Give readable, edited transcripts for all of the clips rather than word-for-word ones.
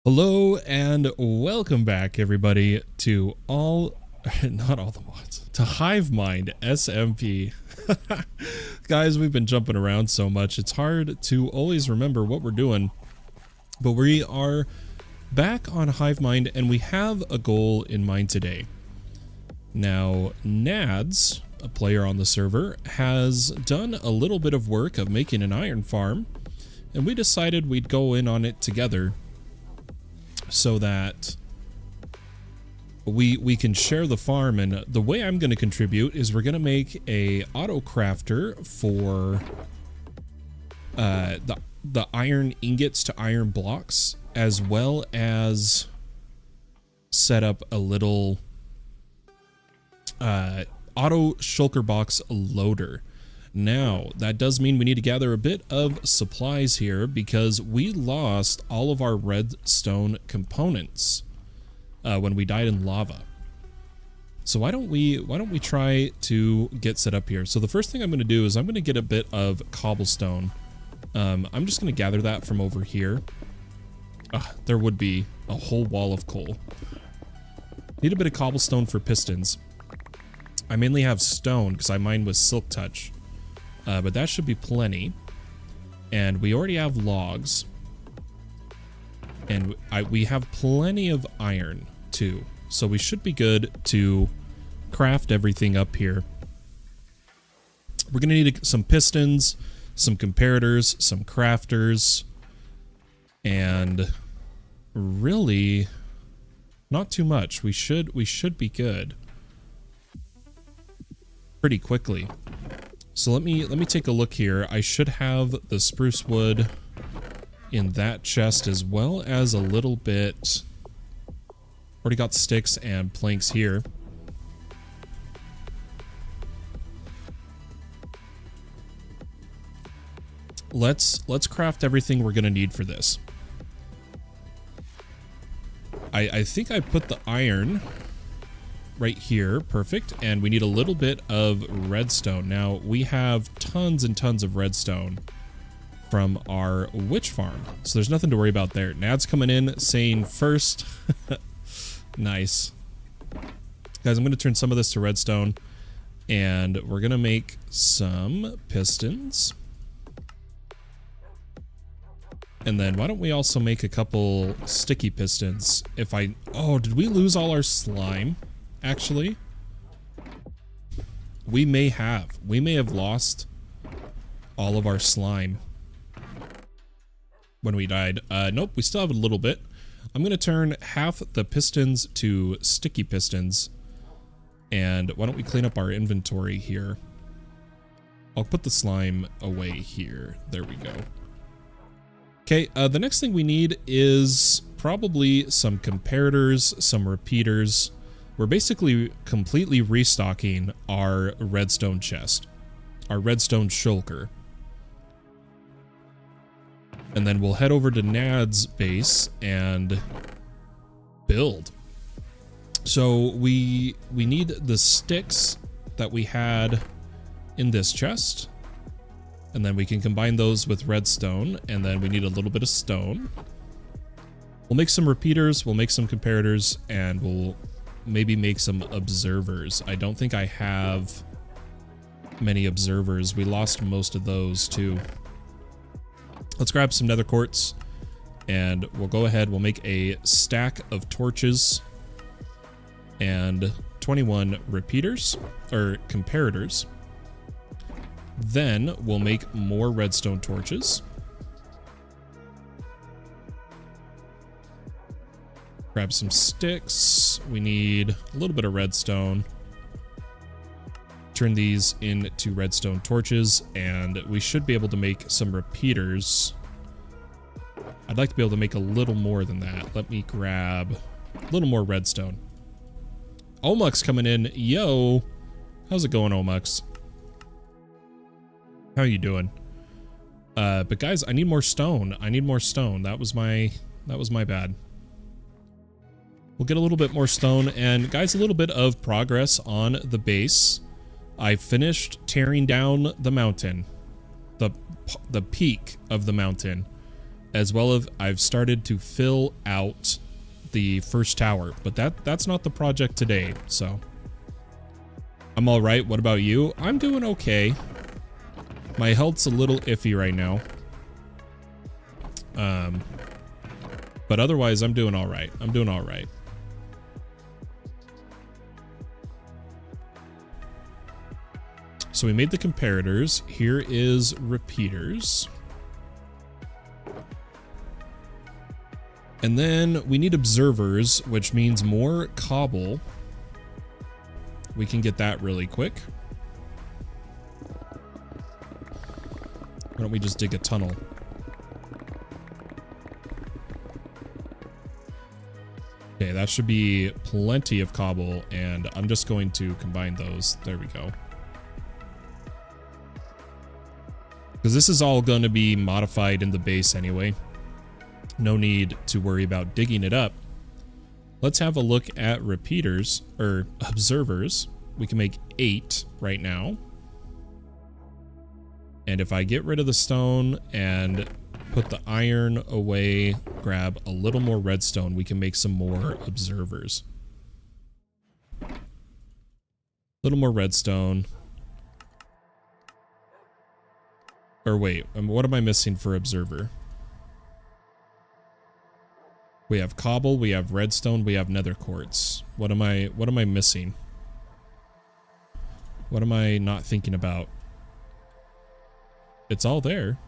Hello and welcome back, everybody, to not all the mods, to Hivemind SMP. Guys, we've been jumping around so much, it's hard to always remember what we're doing, but we are back on Hivemind and we have a goal in mind today. Now, Nads, a player on the server, has done a little bit of work of making an iron farm, and we decided we'd go in on it together so that we can share the farm. And the way I'm going to contribute is we're going to make a auto crafter for the iron ingots to iron blocks, as well as set up a little auto shulker box loader. Now, that does mean we need to gather a bit of supplies here because we lost all of our redstone components when we died in lava. So why don't we try to get set up here? So the first thing I'm going to do is I'm going to get a bit of cobblestone. I'm just going to gather that from over here. There would be a whole wall of coal. Need a bit of cobblestone for pistons. I mainly have stone because I mined with silk touch. But that should be plenty. And we already have logs. And we have plenty of iron, too. So we should be good to craft everything up here. We're going to need some pistons, some comparators, some crafters, and really not too much. We should be good pretty quickly. So let me take a look here. I should have the spruce wood in that chest, as well as a little bit. Already got sticks and planks here. Let's craft everything we're gonna need for this. I think I put the iron right here, perfect, and we need a little bit of redstone. Now, we have tons and tons of redstone from our witch farm, so there's nothing to worry about there. Nad's coming in saying first. Nice. Guys, I'm going to turn some of this to redstone, and we're going to make some pistons. And then why don't we also make a couple sticky pistons? Oh, did we lose all our slime? Actually, we may have lost all of our slime when we died. Nope, we still have a little bit. I'm going to turn half the pistons to sticky pistons. And why don't we clean up our inventory here? I'll put the slime away here. There we go. Okay, the next thing we need is probably some comparators, some repeaters. We're basically completely restocking our redstone chest, our redstone shulker. And then we'll head over to Nad's base and build. So we need the sticks that we had in this chest. And then we can combine those with redstone, and then we need a little bit of stone. We'll make some repeaters, we'll make some comparators, and we'll maybe make some observers. I don't think I have many observers. We lost most of those too. Let's grab some nether quartz and we'll go ahead. We'll make a stack of torches and 21 repeaters or comparators. Then we'll make more redstone torches. Grab some sticks. We need a little bit of redstone. Turn these into redstone torches, and we should be able to make some repeaters. I'd like to be able to make a little more than that. Let me grab a little more redstone. Omux coming in. Yo, how's it going, Omux? How you doing? But guys, I need more stone. I need more stone. That was my bad. We'll get a little bit more stone, and guys, a little bit of progress on the base. I finished tearing down the mountain, the peak of the mountain. as well as I've started to fill out the first tower, but that's not the project today, so I'm all right. What about you? I'm doing okay. My health's a little iffy right now. But otherwise I'm doing all right. I'm doing all right. So we made the comparators. Here is repeaters. And then we need observers, which means more cobble. We can get that really quick. Why don't we just dig a tunnel? Okay, that should be plenty of cobble, and I'm just going to combine those. There we go. Because this is all going to be modified in the base anyway. No need to worry about digging it up. Let's have a look at repeaters, or observers. We can make 8 right now. And if I get rid of the stone and put the iron away, grab a little more redstone, we can make some more observers. Little more redstone. Or wait, what am I missing for observer? We have cobble, we have redstone, we have nether quartz. What am I missing? What am I not thinking about? It's all there.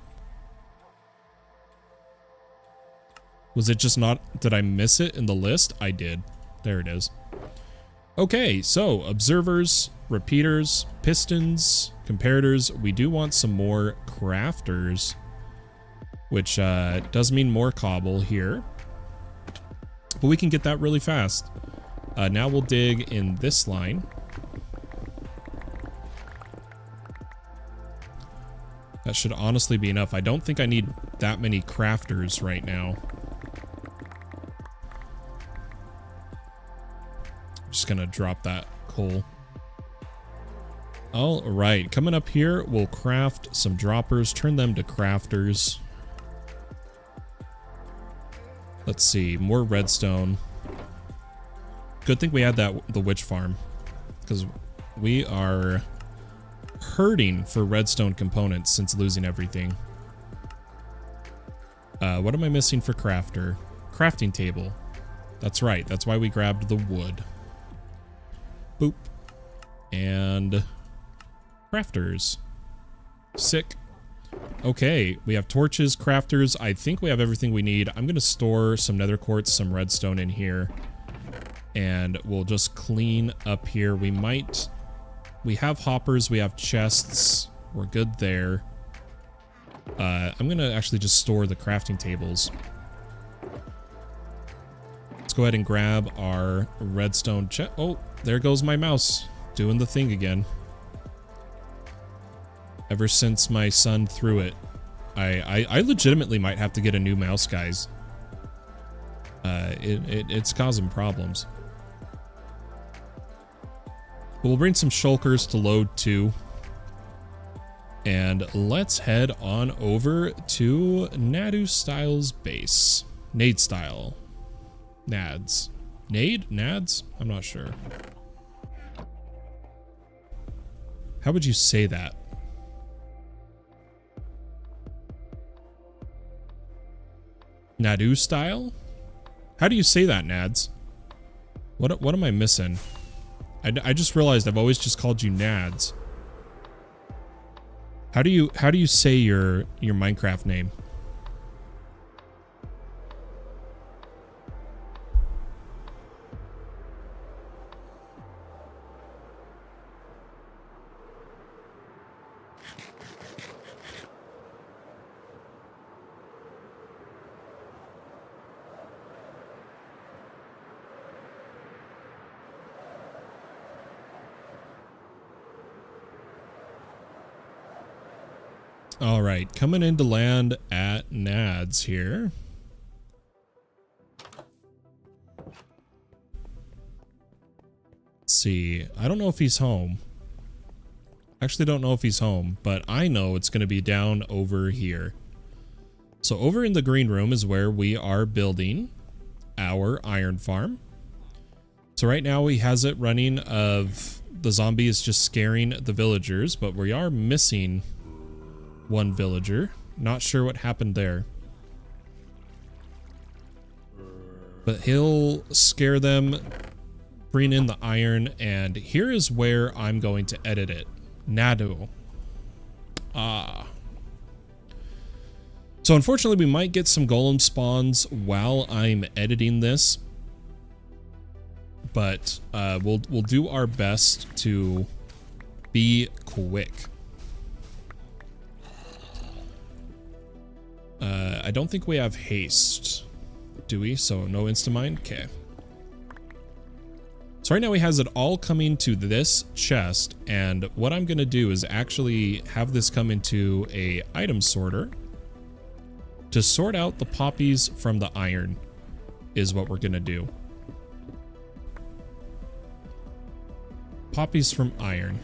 Was it just not, did I miss it in the list? I did. There it is. Okay, so observers, repeaters, pistons, comparators. We do want some more crafters, which does mean more cobble here. But we can get that really fast. Now we'll dig in this line. That should honestly be enough. I don't think I need that many crafters right now. Just gonna drop that coal. All right, coming up here, we'll craft some droppers, turn them to crafters. Let's see, more redstone. Good thing we had the witch farm, because we are hurting for redstone components since losing everything. What am I missing for crafter? Crafting table. That's right, that's why we grabbed the wood. Boop. And crafters. Sick. Okay, we have torches, crafters. I think we have everything we need. I'm going to store some nether quartz, some redstone in here. And we'll just clean up here. We have hoppers, we have chests. We're good there. I'm going to actually just store the crafting tables. Let's go ahead and grab our redstone chest. Oh, there goes my mouse. Doing the thing again. Ever since my son threw it. I legitimately might have to get a new mouse, guys. It's causing problems. We'll bring some shulkers to load too. And let's head on over to Nadu Style's base. Nade Style. Nads. Nade? Nads? I'm not sure. How would you say that? Nadu Style? How do you say that, Nads? What am I missing? I just realized I've always just called you Nads. How do you say your Minecraft name? All right, coming into land at Nads here. Let's see. I don't know if he's home. Actually don't know if he's home, but I know it's going to be down over here. So over in the green room is where we are building our iron farm. So right now he has it running of the zombies just scaring the villagers, but we are missing one villager. Not sure what happened there. But he'll scare them, bring in the iron, and here is where I'm going to edit it. Nado. So unfortunately we might get some golem spawns while I'm editing this. But we'll do our best to be quick. I don't think we have haste, do we? So no insta-mine? Okay. So right now he has it all coming to this chest, and what I'm gonna do is actually have this come into a item sorter to sort out the poppies from the iron is what we're gonna do. Poppies from iron.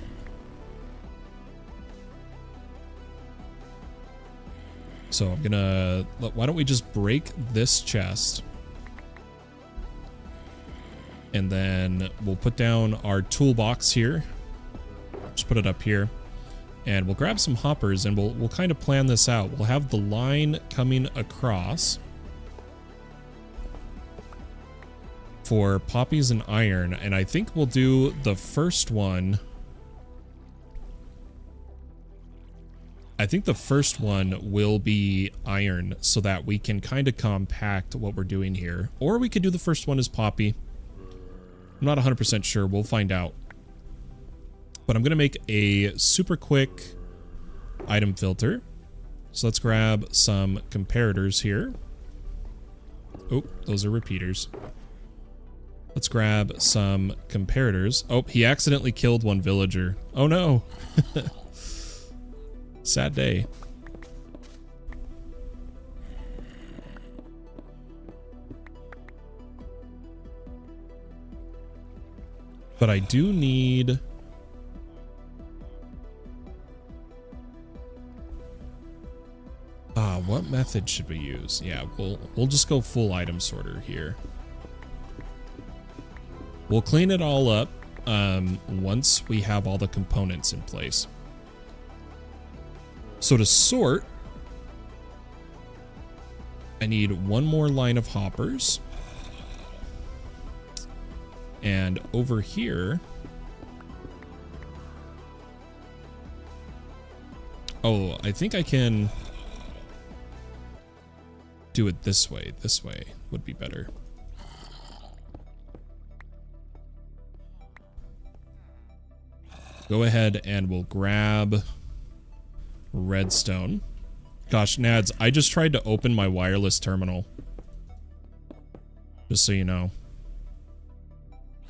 So I'm gonna, why don't we just break this chest? And then we'll put down our toolbox here. Just put it up here. And we'll grab some hoppers and we'll kind of plan this out. We'll have the line coming across for poppies and iron. And I think we'll do the first one. I think the first one will be iron so that we can kind of compact what we're doing here. Or we could do the first one as poppy. I'm not 100% sure. We'll find out. But I'm going to make a super quick item filter. So let's grab some comparators here. Oh, those are repeaters. Let's grab some comparators. Oh, he accidentally killed one villager. Oh no. Sad day. But I do need... what method should we use? Yeah, we'll just go full item sorter here. We'll clean it all up once we have all the components in place. So to sort, I need one more line of hoppers. And over here... Oh, I think I can do it this way. This way would be better. Go ahead and we'll grab redstone. Gosh, Nads, I just tried to open my wireless terminal. Just so you know.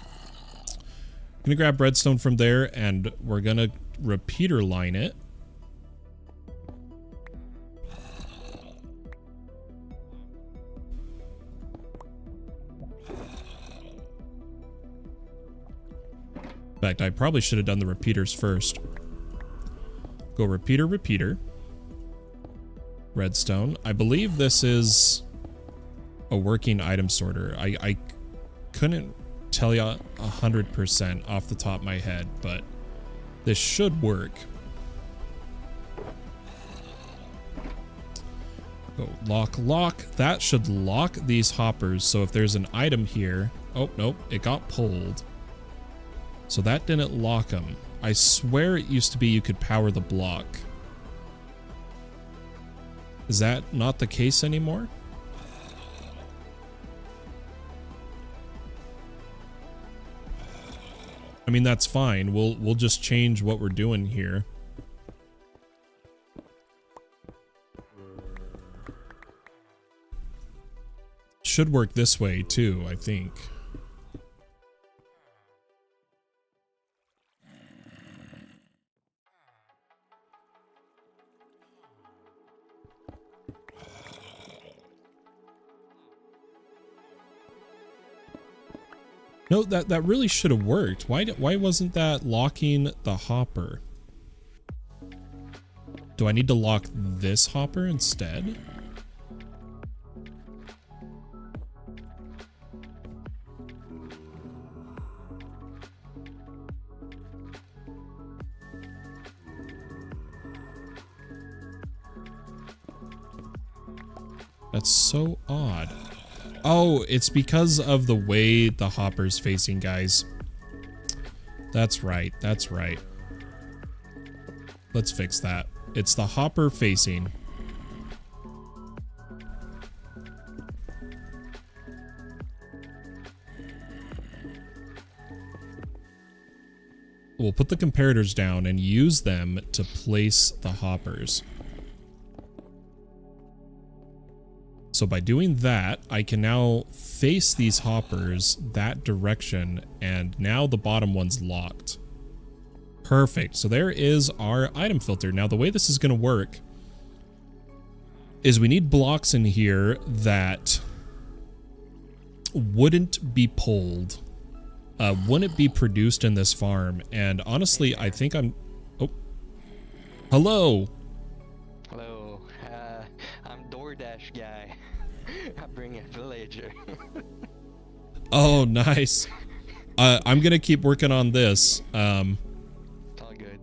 I'm gonna grab redstone from there and we're gonna repeater line it. In fact, I probably should have done the repeaters first. Go repeater, repeater. Redstone. I believe this is a working item sorter. I couldn't tell you 100% off the top of my head, but this should work. Go lock, lock. That should lock these hoppers. So if there's an item here... Oh, nope. It got pulled. So that didn't lock them. I swear it used to be you could power the block. Is that not the case anymore? I mean, that's fine. We'll just change what we're doing here. Should work this way too, I think. No, that really should have worked. Why wasn't that locking the hopper? Do I need to lock this hopper instead? That's so odd. Oh, it's because of the way the hopper's facing, guys. That's right. That's right. Let's fix that. It's the hopper facing. We'll put the comparators down and use them to place the hoppers. So by doing that, I can now face these hoppers that direction, and now the bottom one's locked. Perfect. So there is our item filter. Now the way this is going to work is we need blocks in here that wouldn't be pulled, wouldn't be produced in this farm. And honestly, I think I'm... Oh. Hello. Hello. I'm DoorDash guy. I bring a villager. Oh, nice. I'm gonna keep working on this. It's all good.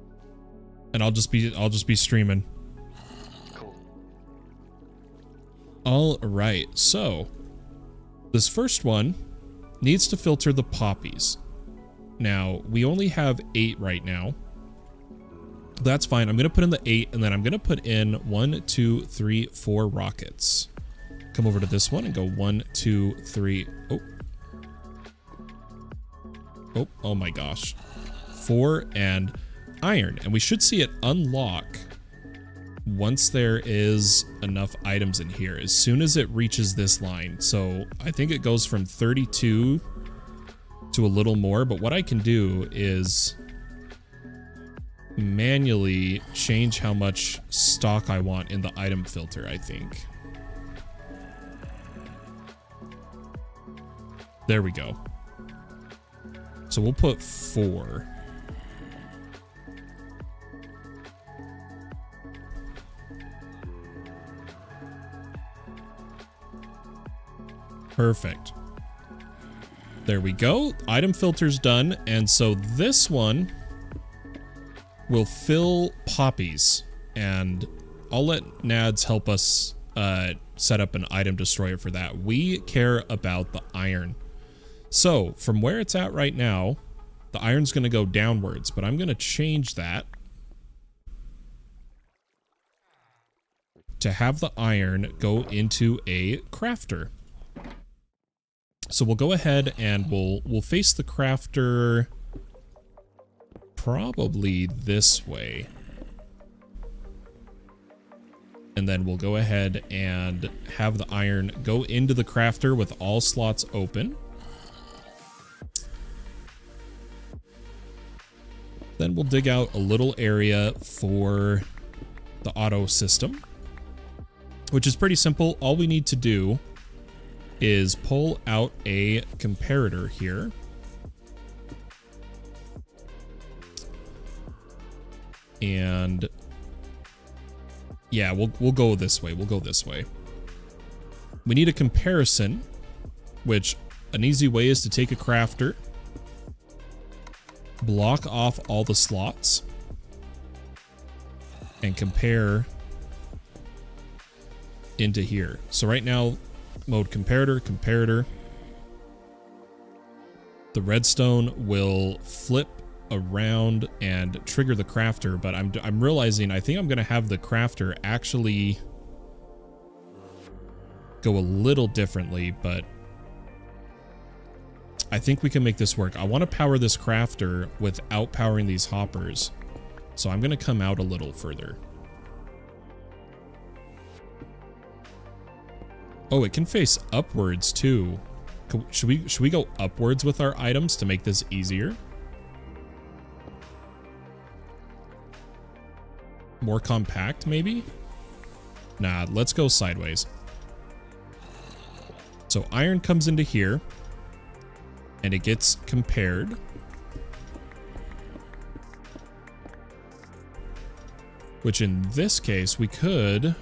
And I'll just be streaming. Cool. All right. So this first one needs to filter the poppies. Now we only have 8 right now. That's fine. I'm gonna put in the 8, and then I'm gonna put in 1, 2, 3, 4 rockets. Come over to this one and go 1, 2, 3. Oh my gosh. 4 and iron. And we should see it unlock once there is enough items in here, as soon as it reaches this line. So I think it goes from 32 to a little more, but what I can do is manually change how much stock I want in the item filter, I think. There we go. So we'll put 4. Perfect. There we go. Item filter's done. And so this one will fill poppies. And I'll let Nads help us set up an item destroyer for that. We care about the iron. So from where it's at right now, the iron's going to go downwards, but I'm going to change that to have the iron go into a crafter. So we'll go ahead and we'll face the crafter probably this way. And then we'll go ahead and have the iron go into the crafter with all slots open. Then we'll dig out a little area for the auto system, which is pretty simple. All we need to do is pull out a comparator here. And yeah, we'll go this way. We'll go this way. We need a comparison, which an easy way is to take a crafter, block off all the slots, and compare into here. So right now, mode comparator. The redstone will flip around and trigger the crafter, but I'm realizing I think I'm gonna have the crafter actually go a little differently, but I think we can make this work. I want to power this crafter without powering these hoppers, so I'm gonna come out a little further. Oh, it can face upwards too. Should we go upwards with our items to make this easier? More compact, maybe? Nah, let's go sideways. So iron comes into here, and it gets compared. Which in this case, we could...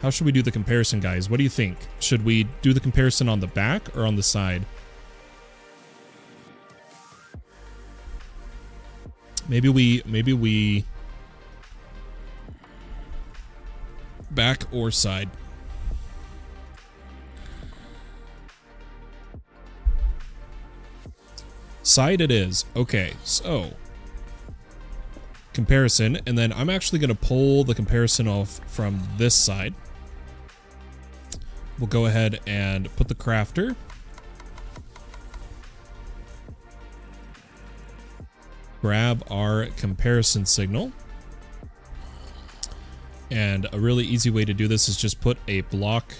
How should we do the comparison, guys? What do you think? Should we do the comparison on the back or on the side? Maybe we Back or side? Side it is. Okay, so comparison, and then I'm actually going to pull the comparison off from this side. We'll go ahead and put the crafter. Grab our comparison signal. And a really easy way to do this is just put a block,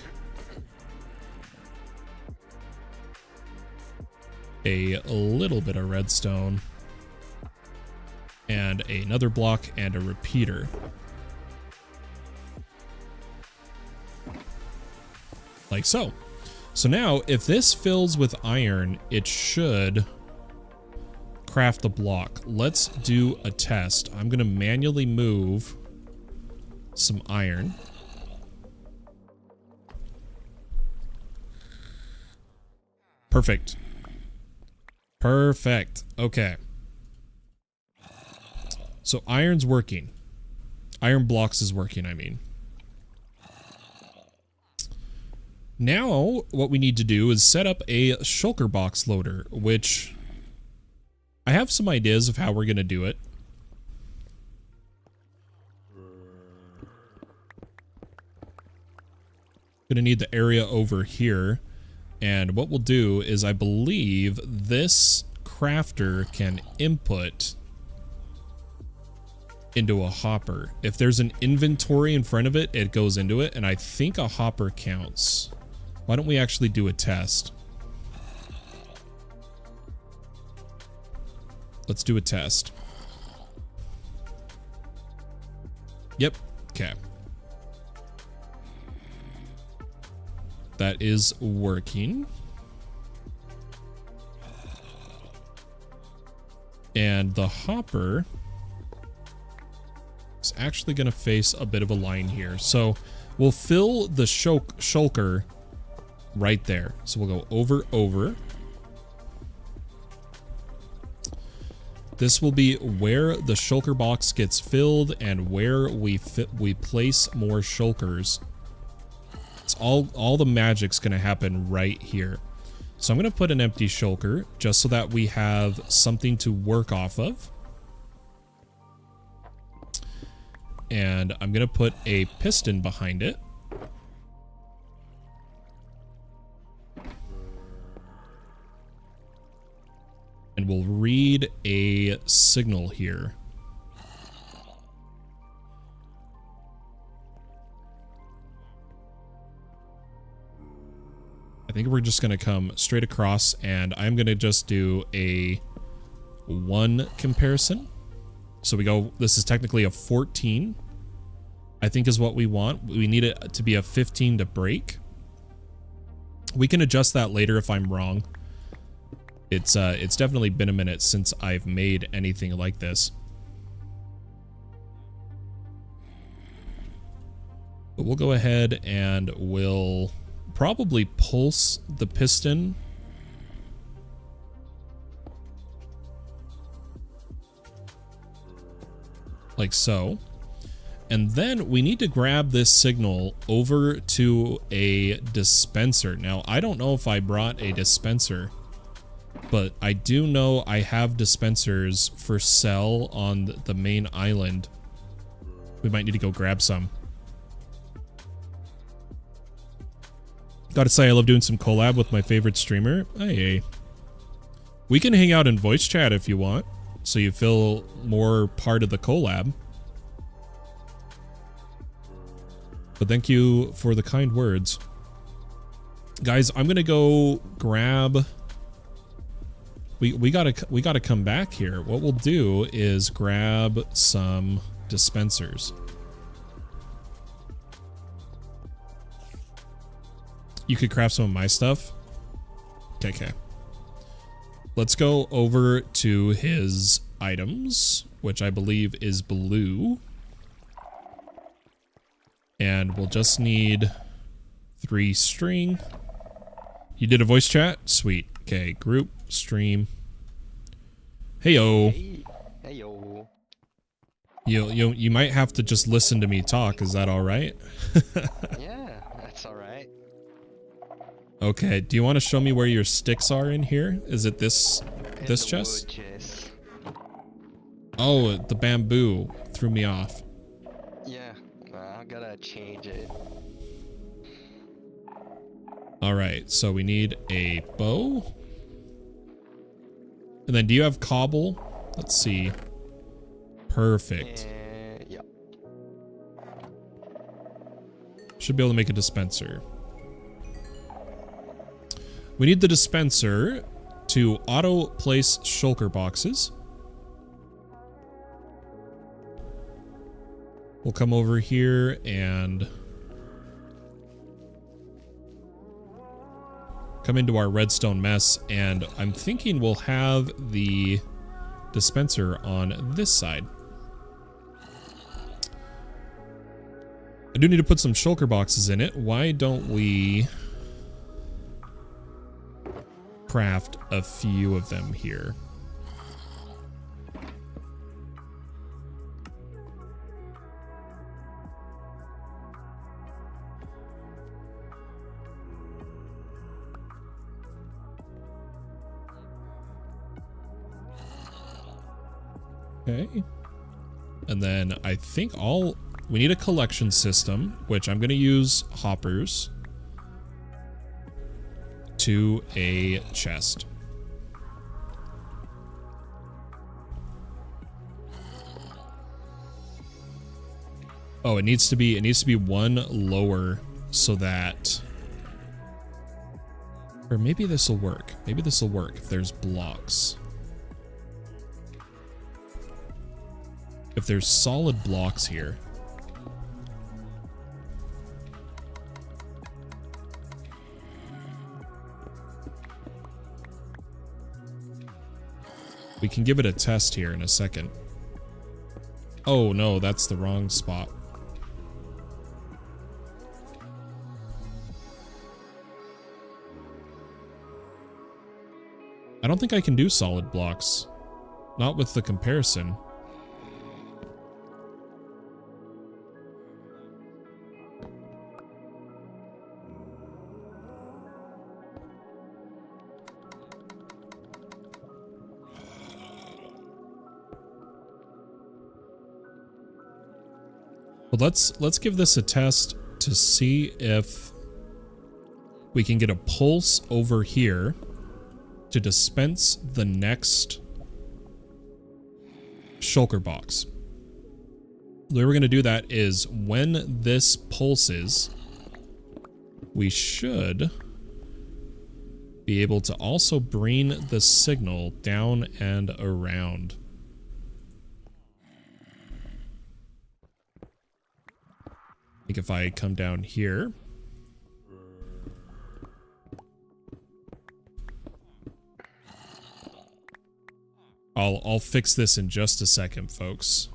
a little bit of redstone, and another block and a repeater. Like so. So now, if this fills with iron, it should craft the block. Let's do a test. I'm going to manually move some iron. Perfect. Perfect. Okay. So iron's working. Iron blocks is working, I mean. Now, what we need to do is set up a shulker box loader, which I have some ideas of how we're going to do it. Gonna need the area over here, and what we'll do is I believe this crafter can input into a hopper. If there's an inventory in front of it, it goes into it, and I think a hopper counts. Why don't we actually do a test? Let's do a test. Yep. Okay. That is working. And the hopper is actually going to face a bit of a line here. So we'll fill the shulker right there. So we'll go over. This will be where the shulker box gets filled and where we place more shulkers. It's all the magic's gonna happen right here. So I'm gonna put an empty shulker just so that we have something to work off of. And I'm gonna put a piston behind it. And we'll read a signal here. I think we're just going to come straight across, and I'm going to just do a 1 comparison. So we go, this is technically a 14, I think is what we want. We need it to be a 15 to break. We can adjust that later if I'm wrong. It's definitely been a minute since I've made anything like this. But we'll go ahead and we'll probably pulse the piston like so. And then we need to grab this signal over to a dispenser. Now, I don't know if I brought a dispenser, but I do know I have dispensers for sale on the main island. We might need to go grab some. Gotta say, I love doing some collab with my favorite streamer. Hey. We can hang out in voice chat if you want, so you feel more part of the collab. But thank you for the kind words. Guys, I'm gonna go grab... We gotta come back here. What we'll do is grab some dispensers. You could craft some of my stuff. Okay. Let's go over to his items, which I believe is blue. And we'll just need 3 string. You did a voice chat? Sweet. Okay, group, stream. Heyo. Heyo. You might have to just listen to me talk. Is that all right? Yeah, that's all right. Okay. Do you want to show me where your sticks are in here? Is it this chest? Wood chest. Oh, the bamboo threw me off. Yeah, I gotta change it. All right. So we need a bow. And then do you have cobble? Let's see. Perfect. Yeah. Should be able to make a dispenser. We need the dispenser to auto place shulker boxes. We'll come over here and come into our redstone mess, and I'm thinking we'll have the dispenser on this side. I do need to put some shulker boxes in it. Why don't we craft a few of them here? Okay. And then I think we need a collection system, which I'm going to use hoppers to a chest. Oh, it needs to be one lower so that, or maybe this will work. Maybe this will work if there's blocks. If there's solid blocks here. We can give it a test here in a second. Oh no, that's the wrong spot. I don't think I can do solid blocks. Not with the comparison. Well, let's give this a test to see if we can get a pulse over here to dispense the next shulker box. The way we're going to do that is when this pulses, we should be able to also bring the signal down and around. I think if I come down here. I'll fix this in just a second, folks.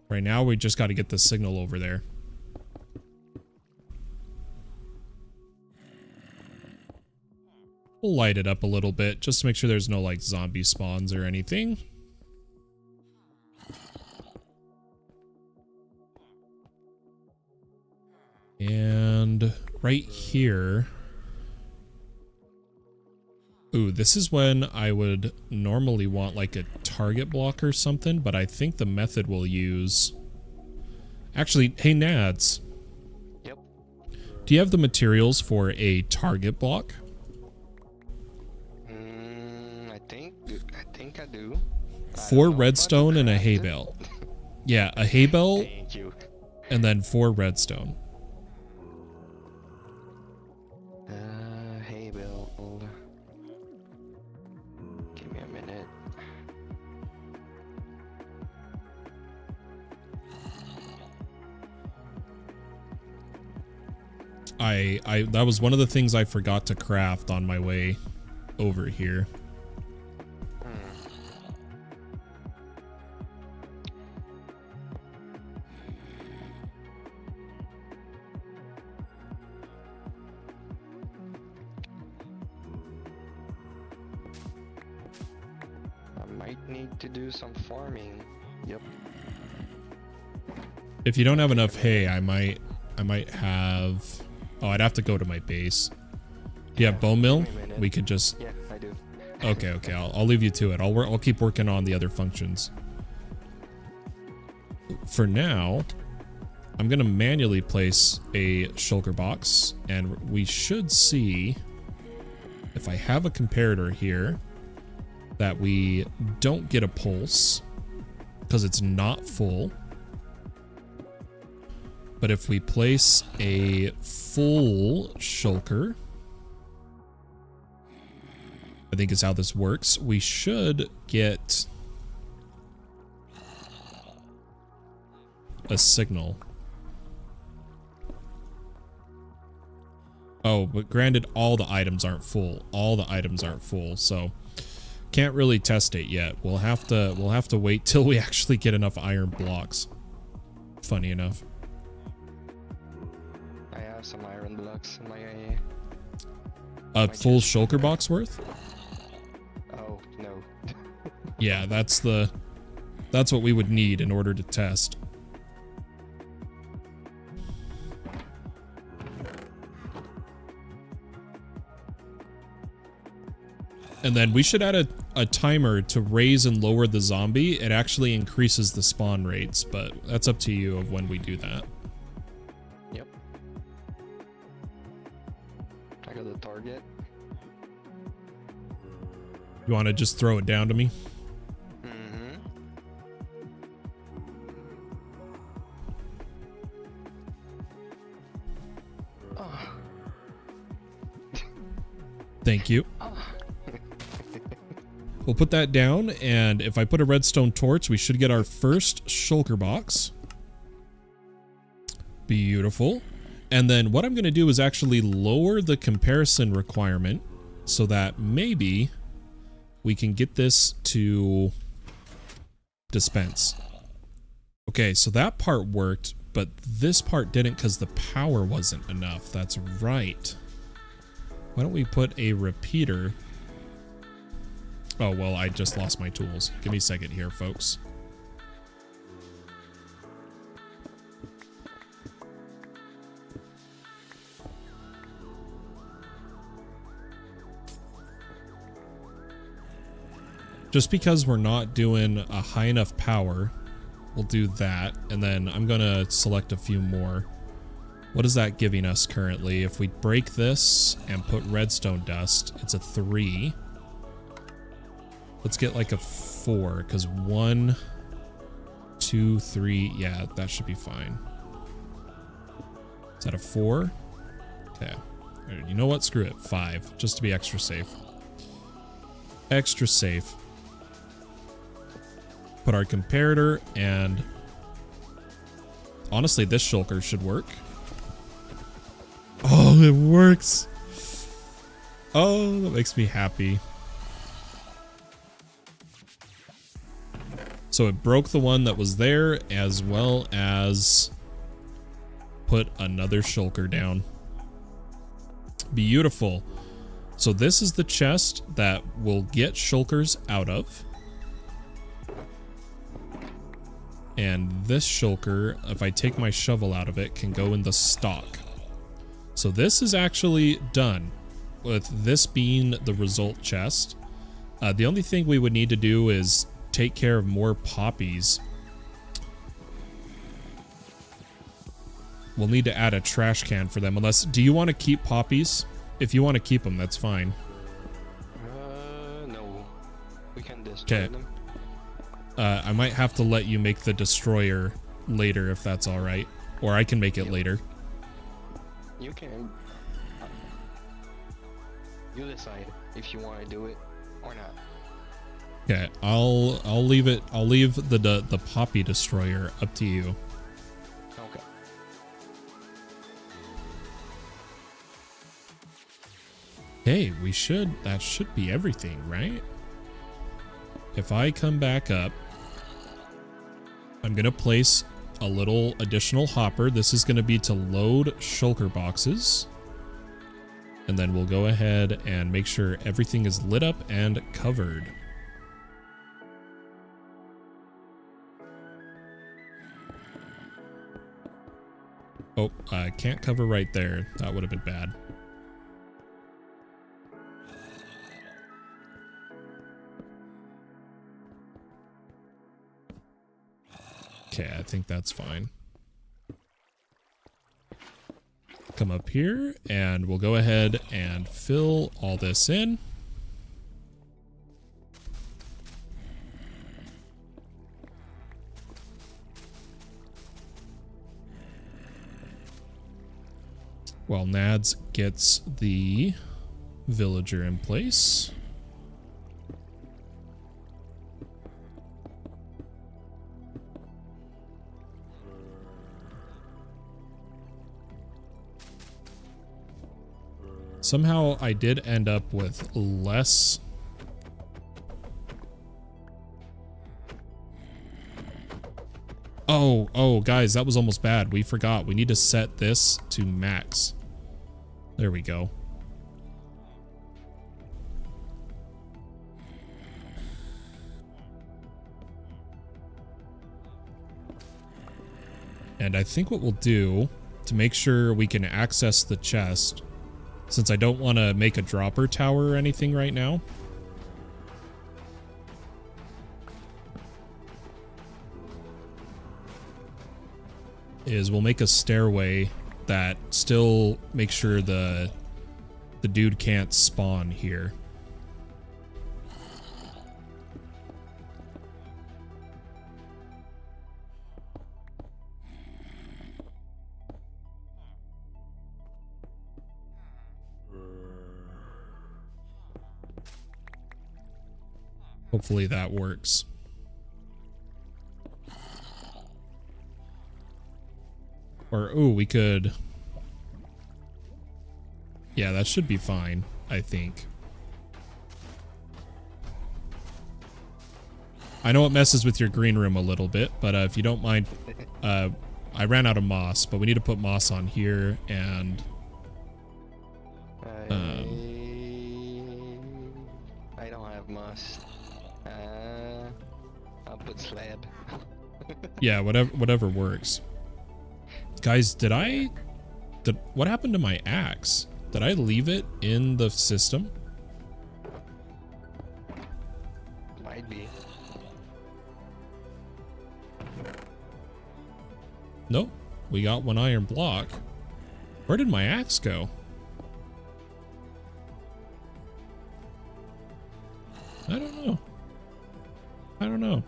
Right now, we just got to get the signal over there. We'll light it up a little bit, just to make sure there's no, like, zombie spawns or anything. And right here. Ooh, this is when I would normally want like a target block or something, but I think the method we'll use... Actually, hey Nads. Yep. Do you have the materials for a target block? I think I do. 4 redstone and a hay bale. Yeah, a hay bale. Thank you. And then 4 redstone. Hay bale. Give me a minute. That was one of the things I forgot to craft on my way over here. I might need to do some farming. Yep. If you don't have enough hay, I might have... Oh, I'd have to go to my base. Do you have bone mill? Give me a minute. We could just... Yeah, I do. Okay, okay. I'll leave you to it. I'll keep working on the other functions. For now, I'm gonna manually place a shulker box, and we should see, if I have a comparator here, that we don't get a pulse because it's not full. But if we place a full shulker, I think is how this works, we should get a signal. Oh, but granted, all the items aren't full. All the items aren't full, so can't really test it yet. We'll have to wait till we actually get enough iron blocks. Funny enough. I have some iron blocks in my A full shulker box worth? Oh no. Yeah, that's what we would need in order to test. And then we should add a timer to raise and lower the zombie. It actually increases the spawn rates, but that's up to you of when we do that. Yep. I got the target. You want to just throw it down to me? Mm-hmm. Oh. Thank you. We'll put that down, and if I put a redstone torch, we should get our first shulker box. Beautiful. And then what I'm going to do is actually lower the comparison requirement so that maybe we can get this to dispense. Okay, so that part worked, but this part didn't because the power wasn't enough. That's right. Why don't we put a repeater? Oh, well, I just lost my tools. Give me a second here, folks. Just because we're not doing a high enough power, we'll do that. And then I'm going to select a few more. What is that giving us currently? If we break this and put redstone dust, it's a 3. Let's get like a 4, because 1, 2, 3, yeah, that should be fine. Is that a 4? Okay. You know what? Screw it. 5, just to be extra safe. Extra safe. Put our comparator, and honestly, this shulker should work. Oh, it works. Oh, that makes me happy. So it broke the one that was there, as well as put another shulker down. Beautiful. So this is the chest that we'll get shulkers out of. And this shulker, if I take my shovel out of it, can go in the stock. So this is actually done, with this being the result chest. The only thing we would need to do is take care of more poppies. We'll need to add a trash can for them, unless... Do you want to keep poppies? If you want to keep them, that's fine. No. We can destroy them. I might have to let you make the destroyer later, if that's alright. Or I can make it later. You can. You decide if you want to do it or not. Okay, I'll leave it. I'll leave the poppy destroyer up to you. Okay. Hey, that should be everything, right? If I come back up, I'm gonna place a little additional hopper. This is gonna be to load shulker boxes. And then we'll go ahead and make sure everything is lit up and covered. Oh, I can't cover right there. That would have been bad. Okay, I think that's fine. Come up here and we'll go ahead and fill all this in. While Nads gets the villager in place. Somehow I did end up with less. Oh, guys, that was almost bad. We forgot. We need to set this to max. There we go. And I think what we'll do to make sure we can access the chest, since I don't want to make a dropper tower or anything right now, is we'll make a stairway that still makes sure the dude can't spawn here. Hopefully that works. Or, ooh, we could... Yeah, that should be fine, I think. I know it messes with your green room a little bit, but if you don't mind... I ran out of moss, but we need to put moss on here, and... I don't have moss. I'll put slab. Yeah, whatever works. Guys, what happened to my axe? Did I leave it in the system? Might be. Nope. We got one iron block. Where did my axe go? I don't know. I don't know.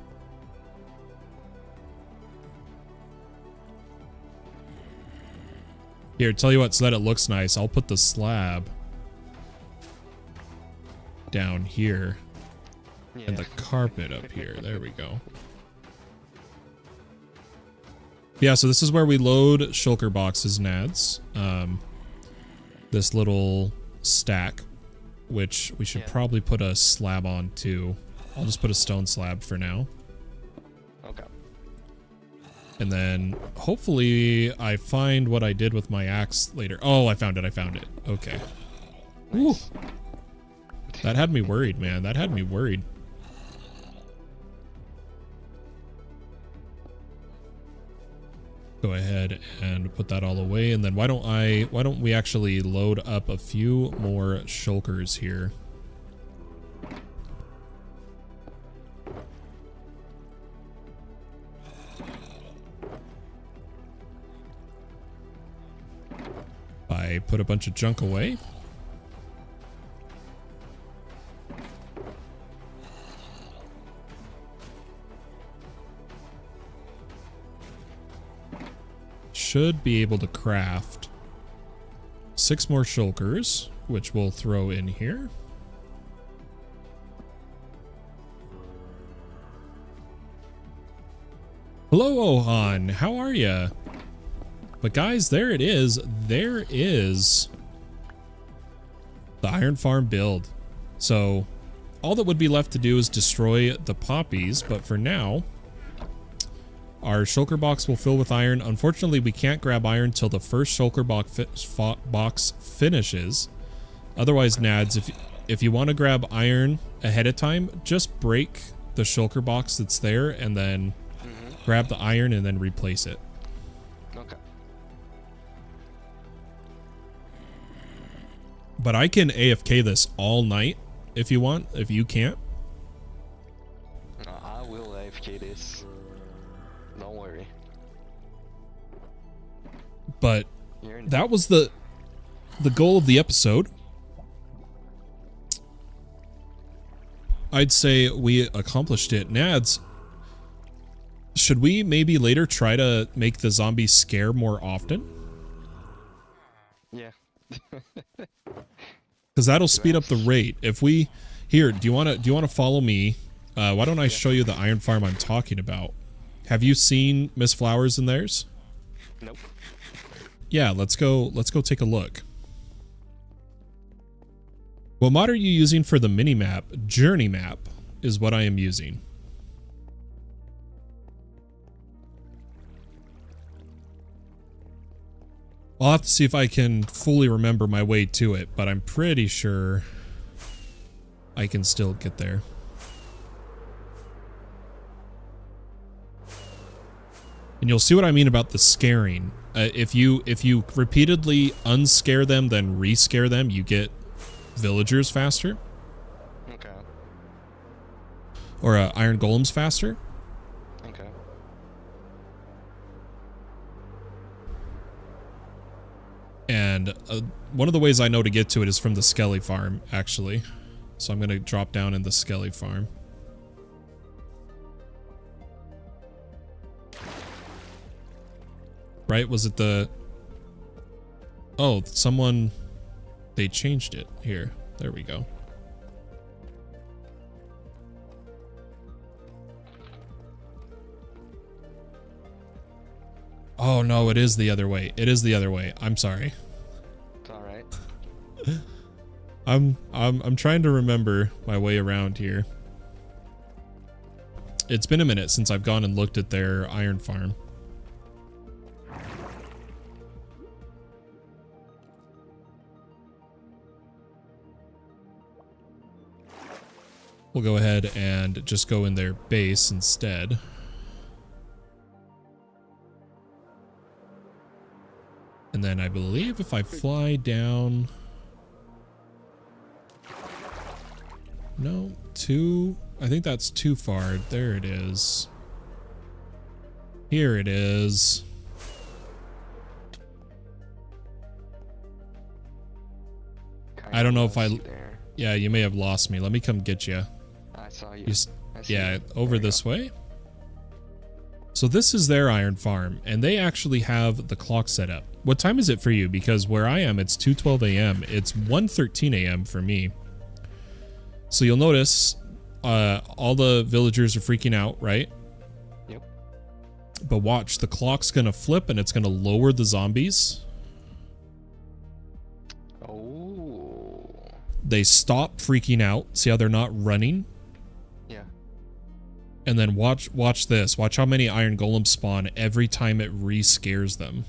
Here, tell you what, so that it looks nice, I'll put the slab down here, yeah, and the carpet up here. There we go. Yeah, so this is where we load shulker boxes, Nads. This little stack, which we should probably put a slab on too. I'll just put a stone slab for now. Okay. And then hopefully I find what I did with my axe later. Oh, I found it. Okay. Nice. Woo. That had me worried, man. That had me worried. Go ahead and put that all away, and then why don't we actually load up a few more shulkers here? I put a bunch of junk away. Should be able to craft 6 more shulkers, which we'll throw in here. Hello, Ohan. How are ya? But guys, there it is. There is the iron farm build. So all that would be left to do is destroy the poppies, but for now, our shulker box will fill with iron. Unfortunately, we can't grab iron till the first shulker box finishes. Otherwise, Nads, if you want to grab iron ahead of time, just break the shulker box that's there and then grab the iron and then replace it. Okay. But I can AFK this all night if you want, if you can't. No, I will AFK this. Don't worry. But that was the goal of the episode. I'd say we accomplished it. Nads, should we maybe later try to make the zombies scare more often? Yeah. Because that'll speed up the rate. If we here, do you want to follow me? Why don't I show you the iron farm I'm talking about? Have you seen Miss Flowers in theirs? Nope. Yeah, let's go take a look. What mod are you using for the mini-map? Journey map is what I am using. I'll have to see if I can fully remember my way to it, but I'm pretty sure I can still get there. And you'll see what I mean about the scaring. If you repeatedly unscare them, then rescare them, you get villagers faster. Okay. Or iron golems faster. Okay. And one of the ways I know to get to it is from the Skelly farm, actually. So I'm going to drop down in the Skelly farm. Right? Was it the... Oh, someone... They changed it. Here. There we go. Oh no, it is the other way. It is the other way. I'm sorry. It's alright. I'm trying to remember my way around here. It's been a minute since I've gone and looked at their iron farm. We'll go ahead and just go in their base instead. And then I believe if I fly down... No, I think that's too far. There it is. Here it is. I don't know if Yeah, you may have lost me. Let me come get you. I saw you. Yeah, over this way. So this is their iron farm, and they actually have the clock set up. What time is it for you? Because where I am, it's 2:12 a.m. It's 1:13 a.m. for me. So you'll notice all the villagers are freaking out, right? Yep. But watch, the clock's gonna flip and it's gonna lower the zombies. Oh. They stop freaking out. See how they're not running? Yeah. And then watch this. Watch how many iron golems spawn every time it re-scares them.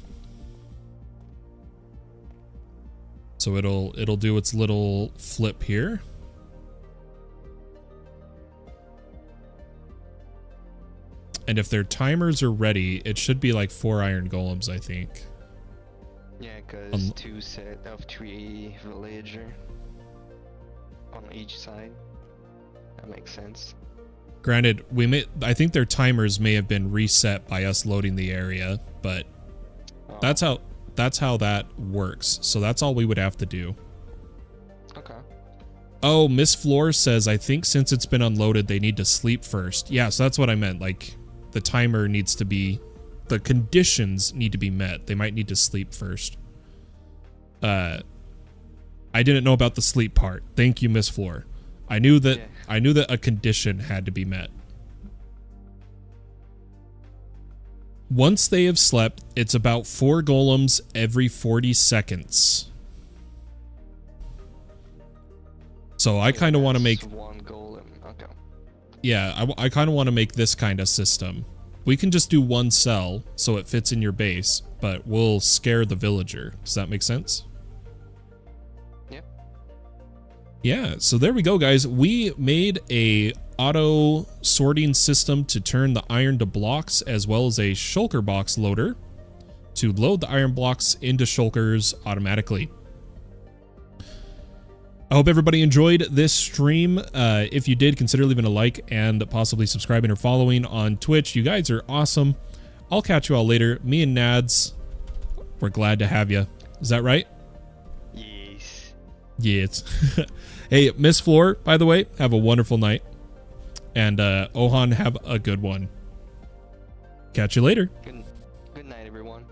So it'll do its little flip here. And if their timers are ready, it should be like 4 iron golems, I think. Yeah, because 2 set of 3 villager on each side. That makes sense. Granted, I think their timers may have been reset by us loading the area, but that's how that works. So that's all we would have to do. Okay. Oh, Miss Floor says, I think since it's been unloaded, they need to sleep first. Yeah, so that's what I meant. Like, the timer needs to be... The conditions need to be met. They might need to sleep first. I didn't know about the sleep part. Thank you, Miss Floor. I knew that a condition had to be met. Once they have slept, it's about 4 golems every 40 seconds. So I kind of want to make... 1 golem. Okay. Yeah, I kind of want to make this kind of system. We can just do 1 cell so it fits in your base, but we'll scare the villager. Does that make sense? Yep. Yeah, so there we go, guys. We made a auto sorting system to turn the iron to blocks, as well as a shulker box loader to load the iron blocks into shulkers automatically. I hope everybody enjoyed this stream. If you did, consider leaving a like and possibly subscribing or following on Twitch. You guys are awesome. I'll catch you all later. Me and Nads, we're glad to have you. Is that right? Yes. Yes. Hey, Miss Floor, by the way, have a wonderful night. And Ohan, have a good one. Catch you later. Good night, everyone.